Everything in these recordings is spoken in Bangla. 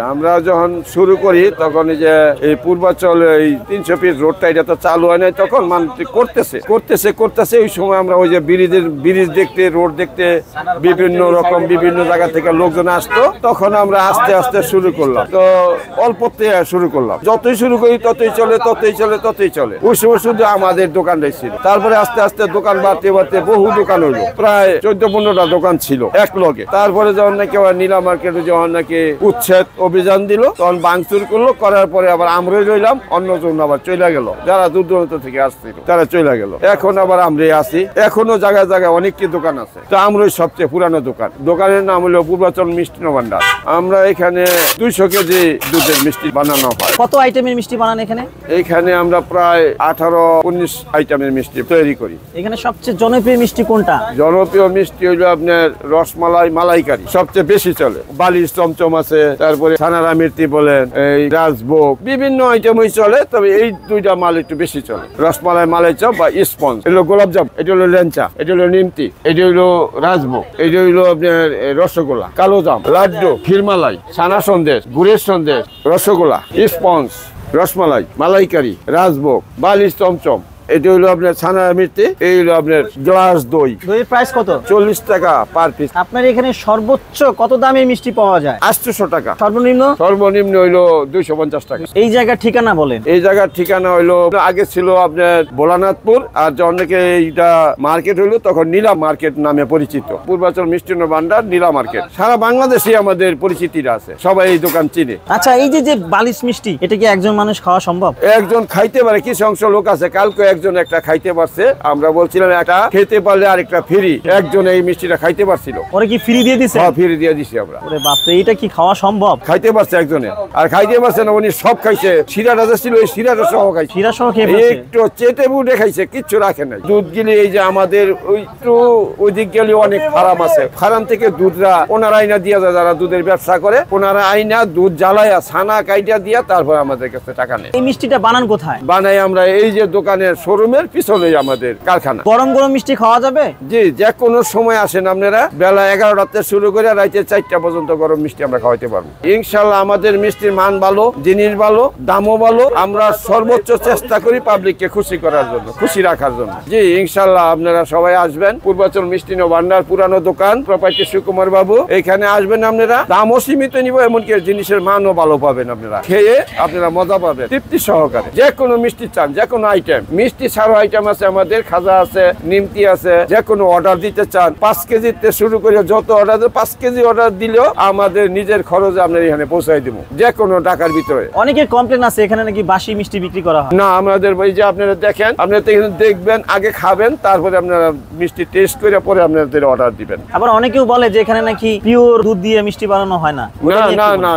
আমরা যখন শুরু করি তখন এই যে এই পূর্বাচল এই 300 ফিট রোডটা এটা তো চালু হয় নাই, তখন মানুষ করতেছে ওই সময় আমরা ওই যে ব্রিজ দেখতে, রোড দেখতে বিভিন্ন জায়গা থেকে লোকজন আসতো, তখন আমরা আস্তে আস্তে শুরু করলাম। তো অল্পতে শুরু করলাম, যতই শুরু করি ততই চলে। ওই সময় শুধু আমাদের দোকানটাই ছিল। তারপরে আস্তে আস্তে দোকান বাড়তে বহু দোকান হইলো, প্রায় 14-15টা দোকান ছিল এক লগে। তারপরে যখন নাকি আবার নীলা মার্কেটে যখন নাকি উচ্ছেদ অভিযান দিল, তখন ভাঙচুর করলো, করার পরে আবার আমরাই রইলাম, অন্যজন আবার চলে গেল, যারা দূর দূরান্ত থেকে আসছিল তারা চলে গেল। এখন আবার আমরাই আছি, এখনো জায়গায় জায়গায় অনেকটি দোকান আছে। তো আমরাই সবচেয়ে পুরানো দোকান। দোকানের নাম হলো পূর্বাচল মিষ্টি ভান্ডার। আমরা এখানে 200 কেজি দুধের মিষ্টি বানানো হয়। কত আইটেমের মিষ্টি বানান এখানে? এখানে আমরা প্রায় 18-19 আইটেমের মিষ্টি তৈরি করি। এখানে সবচেয়ে জনপ্রিয় মিষ্টি কোনটা? জনপ্রিয় মিষ্টি হইলো আপনার রসমালাই, মালাইকারি সবচেয়ে বেশি চলে। বালিশ চমচম আছে, তারপরে ছানারা মিষ্টি বলেন, এই রাজভোগ, বিভিন্ন আইটেমই চলে, তবে এই দুইটা মাল একটু বেশি চলে। রসমালাই, মালাই চপ বা স্পঞ্জ, এটা হলো গোলাপজাম, এটা হলো লেঞ্চা, এটা হলো নিমতি, এটা হইলো রাজভোগ, এটা হইলো আপনার রসগোল্লা, কালোজাম, লাড্ডু, ক্ষীরমালাই, ছানা সন্দেশ, গুড়ের সন্দেশ, রসগোল্লা, স্পঞ্জ, রসমালাই, মালাইকারি, রাজভোগ, বালিশ চমচম, এটা হলো আপনার ছানা মিষ্টি, এই হলো আপনার গ্লাস দই। দইয়ের প্রাইস কত? 40 টাকা পার পিস। আপনার এখানে সর্বোচ্চ কত দামের মিষ্টি পাওয়া যায়? 800 টাকা। সর্বনিম্ন হইলো 250 টাকা। এই জায়গার ঠিকানা বলেন। এই জায়গার ঠিকানা হইলো, আগে ছিল আপনার ভোলানাথপুর, আর যখন নাকি এইটা মার্কেট হইলো তখন নীলা মার্কেট নামে পরিচিত। পূর্বাচল মিষ্টি ভান্ডার, নীলা মার্কেট। সারা বাংলাদেশে আমাদের পরিচিতিটা আছে, সবাই এই দোকান চিনে। আচ্ছা, এই যে বালিশ মিষ্টি, এটা কি একজন মানুষ খাওয়া সম্ভব? একজন খাইতে পারে, কিছু অংশ লোক আছে। কালকে একজন একটা খাইতে পারছে, আমরা বলছিলাম একটা খেতে পারলে আরেকটা ফ্রি। একজন এই মিষ্টিটা খাইতে পারছিল। ওরে কি ফ্রি দিয়ে দিছে? হ্যাঁ, ফ্রি দিয়ে দিছি আমরা। ওরে বাপ রে, এটা কি খাওয়া সম্ভব? খাইতে পারছে একজনে, আর খাইতে পারছে না উনি সব খাইছে। শিরাটা যে ছিল ওই শিরাটা সহ খাইছে। শিরা সহ খেয়ে ফেলছে। একটু চেটে বুটে খাইছে, কিচ্ছু রাখে নাই। দুধ গেলে এই যে আমাদের ওই দিক গেলে অনেক ফার্ম আছে, ফার্ম থেকে দুধরা ওনারা আইনা দিয়া যায়, যারা দুধের ব্যবসা করে ওনারা আইনা দুধ জ্বালায়া ছানা কাইটা দিয়া তারপর আমাদের কাছে টাকা নেয়। এই মিষ্টিটা বানান কোথায়? বানাই আমরা এই যে দোকানের শোরুমের পিছনে আমাদের কারখানা। গরম গরম মিষ্টি খাওয়া যাবে? জি, যে কোনো সময় আসেন আপনারা, বেলা 11টাতে শুরু করে রাতে 4টা পর্যন্ত গরম মিষ্টি আমরা খাওয়াইতে পারবো ইনশাল্লাহ। আমাদের মিষ্টির মান ভালো, জিনিস ভালো, দামও ভালো। আমরা সর্বোচ্চ চেষ্টা করি পাবলিককে খুশি করার জন্য, খুশি রাখার জন্য। জি, ইনশাল্লাহ আপনারা সবাই আসবেন। পূর্বাচল মিষ্টি ভান্ডার, পুরানো দোকান, প্রোপাইটার সুকুমার বাবু। এখানে আসবেন আপনারা, দামও সীমিত নিব, এমনকি জিনিসের মানও ভালো পাবেন। আপনারা খেয়ে আপনারা মজা পাবেন তৃপ্তি সহকারে। যে কোনো মিষ্টি চান, যে কোনো আইটেম, মিষ্টি ছাড়াও আইটেম আছে আমাদের, খাজা আছে, নিমতি আছে। যে কোনো অর্ডার দিতে চান, 5 কেজিতে শুরু করে যত অর্ডার, 5 কেজি অর্ডার দিলেও আমাদের নিজের খরচে আপনার এখানে পৌঁছাই দিব, যে কোনো টাকার ভিতরে। অনেকের কমপ্লেন আছে এখানে নাকি বাসি মিষ্টি বিক্রি করা হয়। না, আমাদের এই যে আপনারা দেখেন, আপনারা এখানে দেখবেন, আগে খাবেন, তারপরে আপনারা মিষ্টি টেস্ট করে পরে আপনাদের অর্ডার দিবেন। আবার অনেকেও বলে যে এখানে নাকি পিওর দুধ দিয়ে মিষ্টি বানানো হয় না।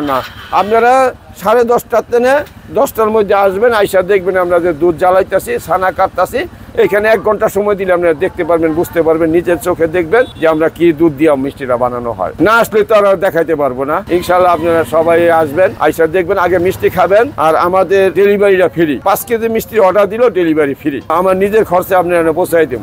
না, আপনারা 10:30টার থেকে 10টার মধ্যে আসবেন, আইসা দেখবেন আমরা যে দুধ জ্বালাইতেছি, ছানা কাটতেছি। এখানে 1 ঘন্টা সময় দিলে আপনারা দেখতে পারবেন, বুঝতে পারবেন, নিজের চোখে দেখবেন যে আমরা কি দুধ দিয়ে মিষ্টিটা বানানো হয়। না আসলে তো আর দেখাইতে পারবো না। ইনশাল্লাহ আপনারা সবাই আসবেন, আইসা দেখবেন, আগে মিষ্টি খাবেন। আর আমাদের ডেলিভারিটা ফ্রি। 5 কেজি মিষ্টির অর্ডার দিলেও ডেলিভারি ফ্রি, আমার নিজের খরচে আপনারা পৌঁছাই দেব।